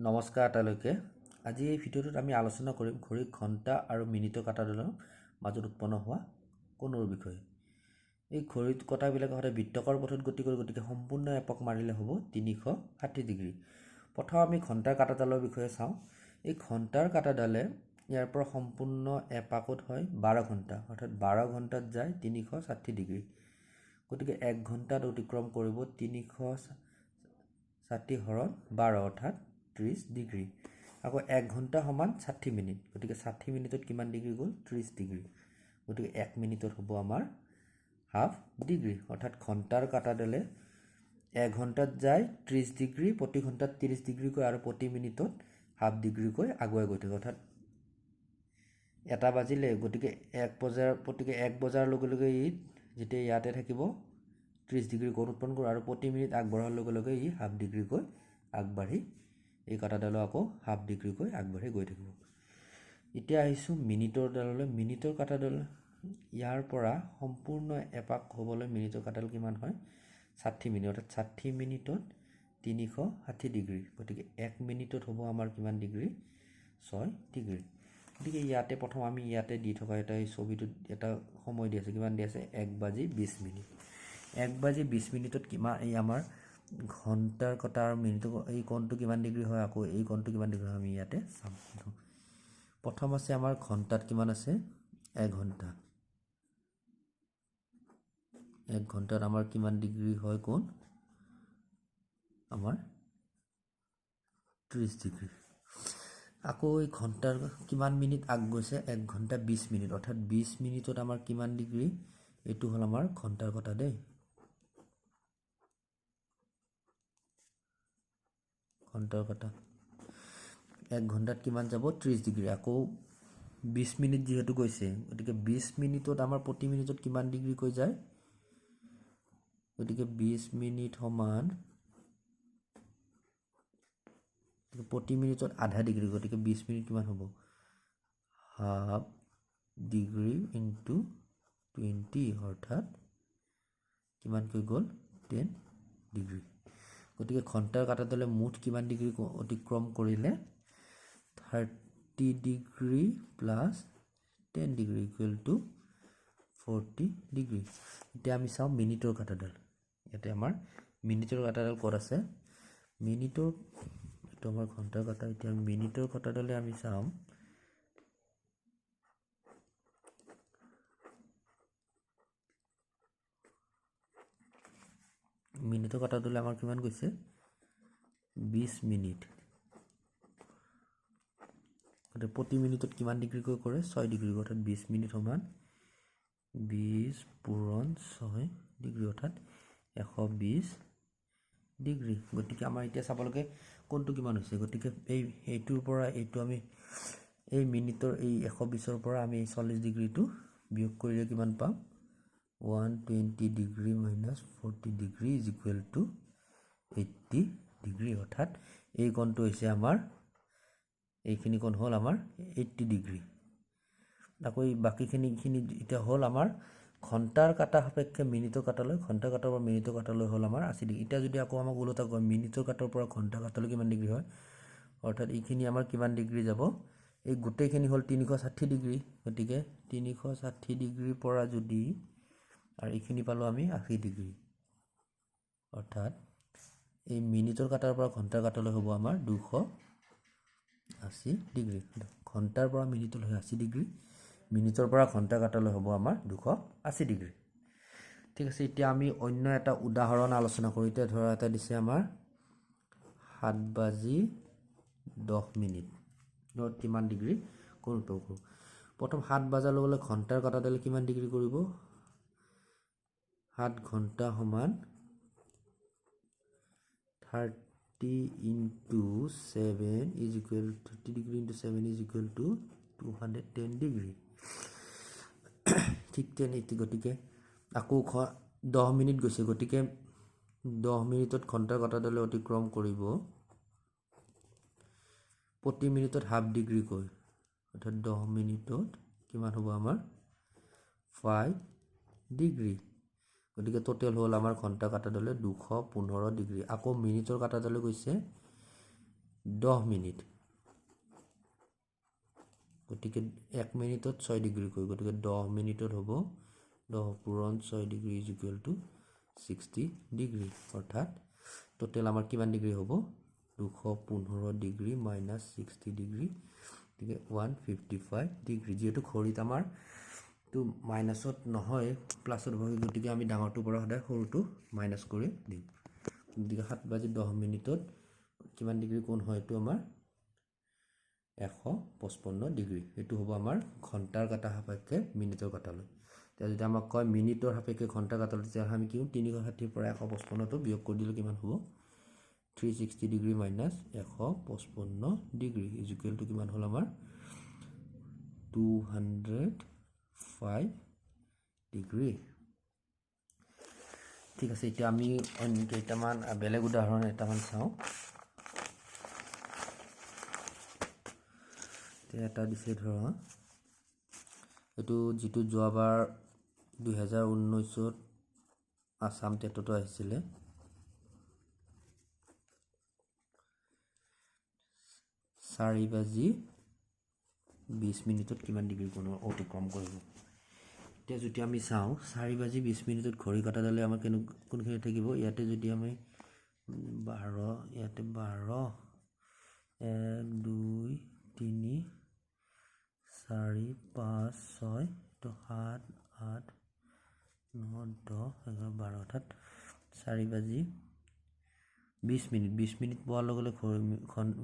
নমস্কাৰ আটাইলৈকে আজি এই ভিডিঅ'টোত আমি আলোচনা কৰিম ঘড়ী ঘণ্টা আৰু মিনিটৰ কাঁটাডালৰ মাজত উৎপন্ন হোৱা কোণৰ বিষয়ে। এই ঘড়ীত কটাবিলাকে সদায় বৃত্তাকাৰ পথত গতি কৰে, গতিকে সম্পূৰ্ণ একক মাৰিলে হ'ব 360 ডিগ্ৰী। প্ৰথম আমি ঘণ্টাৰ কাঁটাডালৰ বিষয়ে চাওঁ। এই ঘণ্টাৰ কাঁটাডালে ইয়াৰ পৰা সম্পূৰ্ণ এপাকত হয় 12 ঘণ্টা, অৰ্থাৎ 12 ঘণ্টাত যায় 360 ডিগ্ৰী। গতিকে 1 ঘণ্টাত অতিক্ৰম কৰিব 360 হৰণ 12 অৰ্থাৎ 30 ডিগ্ৰী। আকৌ 1 ঘণ্টা সমান 60 মিনিট, গতিকে 60 মিনিটত কিমান ডিগ্ৰী গ'ল 30 ডিগ্ৰী। গতিকে 1 মিনিটত হ'ব আমাৰ হাফ ডিগ্ৰী, অৰ্থাৎ ঘণ্টাৰ কাঁটাডালে 1 ঘণ্টাত যায় 30 ডিগ্ৰী, প্ৰতি ঘণ্টাত 30 ডিগ্ৰীকৈ আৰু প্ৰতি মিনিটত হাফ ডিগ্ৰীকৈ আগুৱাই গৈ থাকে। অৰ্থাৎ এটা বাজিলে, গতিকে 1 বজাৰ লগে লগে ই যেতিয়া ইয়াতে থাকিব 30 ডিগ্ৰী কোণ উৎপন্ন কৰিব আৰু প্ৰতি মিনিট আগবঢ়াৰ লগে লগে ই হাফ ডিগ্ৰীকৈ আগবাঢ়ি এই কাঁটাডালো আকৌ হাফ ডিগ্ৰীকৈ আগবাঢ়ি গৈ থাকিব। এতিয়া আহিছোঁ মিনিটৰ ডাললৈ। মিনিটৰ কাঁটাডাল ইয়াৰ পৰা সম্পূৰ্ণ এপাক হ'বলৈ মিনিটৰ কাঁটাডাল কিমান হয় 60 মিনিট, অৰ্থাৎ 60 মিনিটত 360 ডিগ্ৰী। গতিকে 1 মিনিটত হ'ব আমাৰ কিমান ডিগ্ৰী 6 ডিগ্ৰী। গতিকে ইয়াতে প্ৰথম আমি ইয়াতে দি থকা এটা এই ছবিটোত এটা সময় দি আছে, কিমান দি আছে 1:20 মিনিট। 1:20 মিনিটত কিমান এই আমাৰ ঘণ্টাৰ কাঁটা আৰু মিনিটৰ এই কোণটো কিমান ডিগ্ৰী হয়, আকৌ এই কোণটো কিমান ডিগ্ৰী হয় আমি ইয়াতে চাম। প্ৰথম আছে আমাৰ ঘণ্টাত কিমান আছে 1 ঘণ্টা। 1 ঘণ্টাত আমাৰ কিমান ডিগ্ৰী হয় কোণ আমাৰ 30 ডিগ্ৰী। আকৌ এই ঘণ্টাৰ কিমান মিনিট আগ গৈছে 1 ঘণ্টা 20 মিনিট, অৰ্থাৎ 20 মিনিটত আমাৰ কিমান ডিগ্ৰী, এইটো হ'ল আমাৰ ঘণ্টাৰ কাঁটা দেই। ঘণ্টাৰ কাঁটা 1 ঘণ্টাত কিমান যাব 30 ডিগ্ৰী। আকৌ 20 মিনিট যিহেতু গৈছে, গতিকে 20 মিনিটত আমাৰ প্ৰতি মিনিটত কিমান ডিগ্ৰীকৈ যায়, গতিকে 20 মিনিট সমান প্ৰতি মিনিটত আধা ডিগ্ৰী, গতিকে 20 মিনিট কিমান হ'ব হাফ ডিগ্ৰী ইনটু 20, অৰ্থাৎ কিমানকৈ গ'ল 10 ডিগ্ৰী। গতিকে ঘণ্টাৰ কাঁটাডালে মুঠ কিমান ডিগ্ৰী অতিক্ৰম কৰিলে 30 degree plus 10 degree equal to 40 degree. এতিয়া আমি চাওঁ মিনিটৰ কাঁটাডাল। ইয়াতে আমাৰ মিনিটৰ কাঁটাডাল ক'ত আছে, মিনিটৰ এইটো আমাৰ ঘণ্টাৰ কাঁটা। এতিয়া মিনিটৰ কাঁটাডালে আমি চাম মিনিটৰ কাঁটাডালে আমাৰ কিমান গৈছে 20 মিনিট। প্ৰতি মিনিটত কিমান ডিগ্ৰীকৈ কৰে 6 ডিগ্ৰী, অৰ্থাৎ 20 মিনিট সমান 20 পূৰণ 6 ডিগ্ৰী, অৰ্থাৎ 120 ডিগ্ৰী। গতিকে আমাৰ এতিয়া চাব লাগে কোনটো কিমান হৈছে। গতিকে এইটোৰ পৰা এইটো আমি এই মিনিটৰ এই 120ৰ পৰা আমি 40 ডিগ্ৰীটো বিয়োগ কৰিলে কিমান পাম 120 degree minus 40 degree is equal to 80 degree, অৰ্থাৎ এই কোণটো হৈছে আমাৰ এইখিনি কোণ হ'ল আমাৰ 80 ডিগ্ৰী। আকৌ এই বাকীখিনি এতিয়া হ'ল আমাৰ ঘণ্টাৰ কাঁটা সাপেক্ষে মিনিটৰ কাঁটালৈ, ঘণ্টাৰ কাঁটাৰ পৰা মিনিটৰ কাঁটালৈ হ'ল আমাৰ 80 ডিগ্ৰী। এতিয়া যদি আকৌ আমাক ওলোটা কয় মিনিটৰ কাঁটাৰ পৰা ঘণ্টাৰ কাঁটালৈ কিমান ডিগ্ৰী হয়, অৰ্থাৎ এইখিনি আমাৰ কিমান ডিগ্ৰী যাব, এই গোটেইখিনি হ'ল 360 ডিগ্ৰী। গতিকে 360 ডিগ্ৰীৰ পৰা যদি আৰু এইখিনি পালোঁ আমি 80 ডিগ্ৰী, অৰ্থাৎ এই মিনিটৰ কাঁটাৰ পৰা ঘণ্টাৰ কাঁটালৈ হ'ব আমাৰ 280 ডিগ্ৰী। ঘণ্টাৰ পৰা মিনিটলৈ 80 ডিগ্ৰী, মিনিটৰ পৰা ঘণ্টাৰ কাঁটালৈ হ'ব আমাৰ 280 ডিগ্ৰী। ঠিক আছে, এতিয়া আমি অন্য এটা উদাহৰণ আলোচনা কৰোঁ। এতিয়া ধৰা এটা দিছে আমাৰ 7:10 কিমান ডিগ্ৰী কোণ উৎপন্ন কৰোঁ। প্ৰথম 7 বজাৰ লগে লগে ঘণ্টাৰ কাঁটাডালে কিমান ডিগ্ৰী কৰিব 7 ঘণ্টা সমান 30 into 7 is equal 30 degree into 7 is equal to 210 degree. ঠিক তেনেকৈ গতিকে আকৌ 10 মিনিট গৈছে, গতিকে 10 মিনিটত ঘণ্টাৰ কাঁটাডালে অতিক্ৰম কৰিব প্ৰতি মিনিটত হাফ ডিগ্ৰীকৈ, অৰ্থাৎ 10 মিনিটত কিমান হ'ব আমাৰ 5 ডিগ্ৰী। গতিকে টোটেল হ'ল আমাৰ ঘণ্টা কাঁটাডালে 215 ডিগ্ৰী। আকৌ মিনিটৰ কাঁটাডালে গৈছে 10 মিনিট গতিকে 1 মিনিটত 6 ডিগ্ৰী কৈ গতিকে 10 মিনিটত হ'ব 10 পূৰণ 6 degree is equal to 60 degree অৰ্থাৎ টোটেল আমাৰ কিমান ডিগ্ৰী হ'ব 215 ডিগ্ৰী মাইনাছ 60 ডিগ্ৰী গতিকে 155 ডিগ্ৰী যেহেতু ঘড়ীত আমাৰ তো মাইনাছত নহয় প্লাছত হ'ব গতিকে আমি ডাঙৰটোৰ পৰা সদায় সৰুটো মাইনাছ কৰি দিম গতিকে 7:10 মিনিটত কিমান ডিগ্ৰী কোণ হয় এইটো আমাৰ 155 ডিগ্ৰী এইটো হ'ব আমাৰ ঘণ্টাৰ কাটা সাপেক্ষে মিনিটৰ কাটালৈ তেতিয়া যদি আমাক কয় মিনিটৰ সাপেক্ষে ঘণ্টাৰ কাটালৈ তেতিয়া আমি কি 360 পৰা 155টো বিয়োগ কৰি দিলে কিমান হ'ব 360 degree minus 155 degree is equal to কিমান হ'ল আমাৰ 205 ডিগ্ৰী ঠিক আছে এতিয়া আমি অন্য কেইটামান বেলেগ উদাহৰণ এটামান চাওঁ এটা দিছে ধৰা এইটো যিটো যোৱাবাৰ 2019ত আসাম টেটতো আহিছিলে 4:20 মিনিটত কিমান ডিগ্ৰী কোণ অতিক্ৰম কৰিব এতিয়া যদি আমি চাওঁ 4:20 মিনিটত ঘড়ী কাটাডালে আমাৰ কোনখিনি থাকিব ইয়াতে যদি আমি 12 ইয়াতে 12 1 2 3 4 5 6 তো 7 8 9 10 11 12 অৰ্থাৎ 4:20 মিনিট পোৱাৰ লগে লগে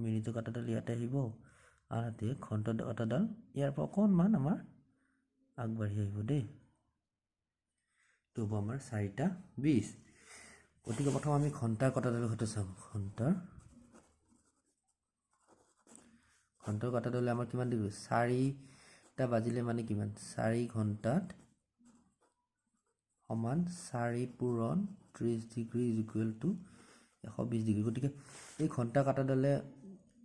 মিনিটৰ কাটাডাল ইয়াতে আহিব আনহাতে ঘণ্টাৰ কাটাডাল ইয়াৰ পৰা অকণমান আমাৰ আগবাঢ়ি আহিব দেই তো হ'ব আমাৰ 4:20 গতিকে প্ৰথম আমি ঘণ্টাৰ কাটাডালৰ সৈতে চাওঁ ঘণ্টাৰ কাটাডালে আমাৰ কিমান ডিগ্ৰী 4টা বাজিলে মানে কিমান 4 ঘণ্টাত সমান 4 পূৰণ 30 degree is equal to 120 degree গতিকে এই ঘণ্টা কাটাডালে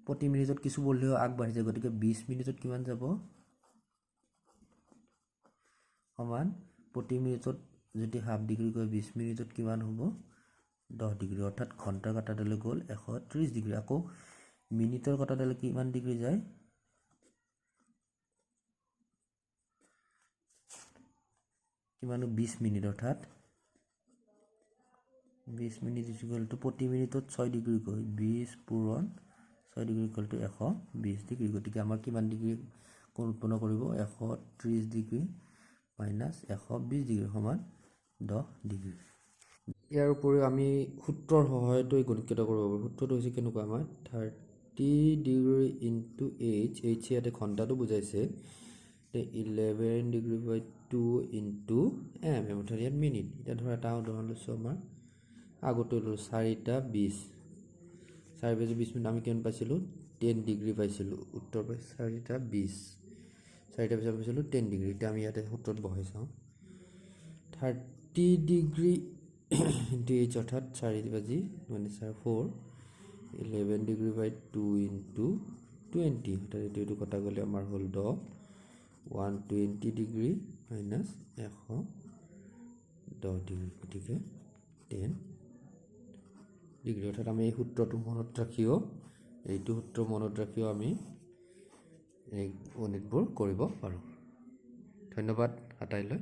প্ৰতি মিনিটত কিছু বঢ়িলেও আগবাঢ়ি যায় গতিকে 20 মিনিটত কিমান যাব সমান প্ৰতি মিনিটত যদি হাফ ডিগ্ৰী কয় 20 মিনিটত কিমান হ'ব 10 ডিগ্ৰী অৰ্থাৎ ঘণ্টাৰ কাটাডালে গ'ল 130 ডিগ্ৰী আকৌ মিনিটৰ কাটাডালে কিমান ডিগ্ৰী যায় কিমান 20 মিনিট অৰ্থাৎ 20 মিনিট ইজ ইকুৱেল টু প্ৰতি মিনিটত 6 ডিগ্ৰী কৈ 20 পূৰণ 6 ডিগ্ৰী ইকুৱেল টু 120 ডিগ্ৰী গতিকে আমাৰ কিমান ডিগ্ৰী কোণ উৎপন্ন কৰিব 130 ডিগ্ৰী মাইনাছ 120 ডিগ্ৰী সমান 10 ডিগ্ৰী ইয়াৰ উপৰিও আমি সূত্ৰৰ সহায়তো গণিতকেইটা কৰিব পাৰোঁ সূত্ৰটো হৈছে কেনেকুৱা আমাৰ 30 ডিগ্ৰী ইনটু এইচ ইয়াতে ঘণ্টাটো বুজাইছে 11 ডিগ্ৰী বাই 2 ইনটু এম অৰ্থাৎ ইয়াত মিনিট এতিয়া ধৰা এটা উদাহৰণ লৈছোঁ আমাৰ আগতে ল'লোঁ 4:20 মিনিট আমি কিমান পাইছিলোঁ 10 ডিগ্ৰী পাইছিলোঁ উত্তৰ পাই 4:20 পাইছিলোঁ 10 ডিগ্ৰী এতিয়া আমি ইয়াতে সূত্ৰত বহাই চাওঁ 30 ডিগ্ৰী ইনটু এইচ অৰ্থাৎ 4:20 মানে 4 11 ডিগ্ৰী বাই 2 ইনটু 20 অৰ্থাৎ এইটো কটা গ'লে আমাৰ হ'ল 10 120 ডিগ্ৰী মাইনাছ 110 ডিগ্ৰী গতিকে 10 ডিগ্ৰী অৰ্থাৎ আমি এই সূত্ৰটো মনত ৰাখিও এইটো সূত্ৰ মনত ৰাখিও আমি এই গণিতবোৰ কৰিব পাৰোঁ ধন্যবাদ আটাইলৈ